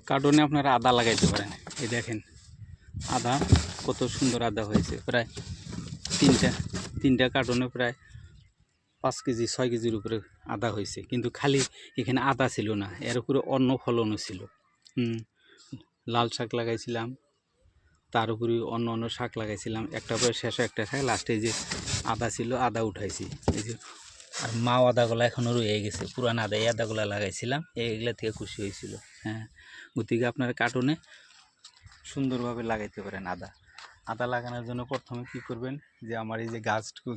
কার্টনে আপনারা আদা লাগাইতে পারেন। এই দেখেন আদা কত সুন্দর আদা হয়েছে, প্রায় তিনটা কার্টনে প্রায় 5 কেজি 6 কেজির উপরে আদা হয়েছে। কিন্তু খালি এখানে আদা ছিল না, এর উপরে অন্য ফলনও ছিল। লাল শাক লাগাইছিলাম, তার উপরে অন্য শাক লাগাইছিলাম, একটা পরে শেষে একটা শাক, লাস্টে যে আদা ছিল আদা উঠাইছি। এই যে আর মাও আদাগুলো এখনও রয়ে গেছে, পুরান আদা, এই আদাগুলো লাগাইছিলাম, এইগুলা থেকে খুশি হয়েছিল। হ্যাঁ, গতিকে আপনার কার্টনে সুন্দরভাবে লাগাইতে পারেন আদা লাগানোর জন্য প্রথমে কি করবেন, যে আমার এই যে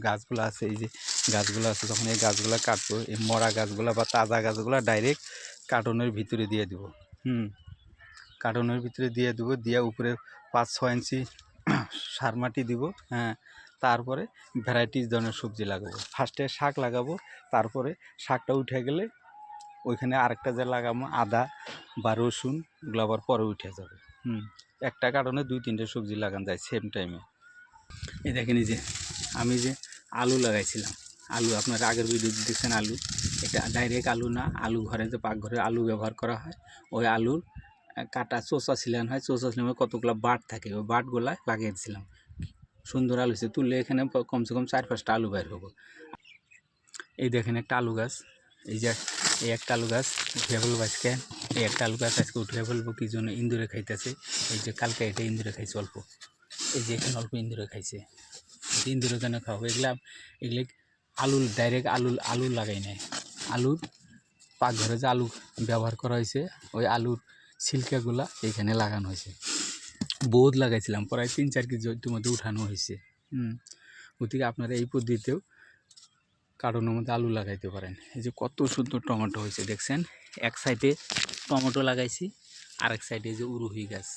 গাছগুলো আছে, এই যে গাছগুলো আছে, তখন এই গাছগুলো কাটবো, এই মরা গাছগুলো বা তাজা গাছগুলো ডাইরেক্ট কার্টনের ভিতরে দিয়ে দেবো। কার্টনের ভিতরে দিয়ে দেবো, দিয়ে উপরে 5-6 ইঞ্চি সার মাটি দিব। হ্যাঁ, তারপরে ভ্যারাইটিস ধরনের সবজি লাগাবো। ফার্স্টে শাক লাগাবো, তারপরে শাকটা উঠে গেলে ওইখানে আরেকটা যে লাগাবো আদা বা রসুন, এগুলো আবার পরে উঠে যাবে। একটা কারণে 2-3টে সবজি লাগানো যায় সেম টাইমে। এই দেখেন, এই যে আমি যে আলু লাগাইছিলাম, আলু আপনারা আগের ভিডিও দেখছেন, আলু এটা ডাইরেক্ট আলু না, আলু ঘরে যে পাকঘরে আলু ব্যবহার করা হয়, ওই আলুর কাটা চোষা ছিলান হয়, চোষা ছিলাম কতগুলো বাট থাকে, ওই বাটগুলা লাগিয়ে দিয়েছিলাম। সুন্দর আলু হয়েছে, তুললে এখানে কমসে কম 4-5টা আলু বের হবো। এই দেখেন একটা আলু গাছ, এই যে এই একটা আলু গাছ উঠে ফেলবো আজকে, এই একটা আলু গাছ আজকে উঠে ফেলবো, কি জন্য ইন্দুরে খাইতেছে। এই যে কালকে এটা ইন্দুরে খাইছে অল্প, এই যে এখানে অল্প ইন্দুরে খাইছে, ইন্দুরে কেন খাওয়াবো, এগুলো আলু ডাইরেক্ট আলু লাগাই নাই, আলুর পাকঘরে যে আলু ব্যবহার করা হয়েছে, ওই আলুর ছিলকাগুলা এইখানে লাগানো হয়েছে। বহুত লাগাইছিলাম, প্রায় 3-4 কেজি ইতিমধ্যে উঠানো হয়েছে। গতিকে আপনারা এই পদ্ধতিতেও কার্টনের মধ্যে আলু লাগাইতে পারেন। এই যে কত সুন্দর টমেটো হয়েছে দেখছেন, এক সাইডে টমেটো লাগাইছি, আরেক সাইডে যে উরুহি গাছ,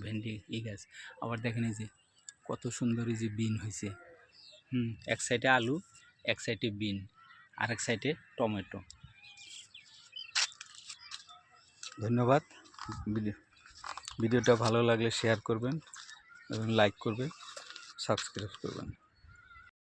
ভেন্ডি গাছ, আবার দেখেন এই যে কত সুন্দর এই যে বিন হয়েছে। এক সাইডে আলু, এক সাইডে বিন, আরেক সাইডে টমেটো। ধন্যবাদ। ভিডিওটা ভালো লাগলে শেয়ার করবেন এবং লাইক করবেন, সাবস্ক্রাইব করবেন।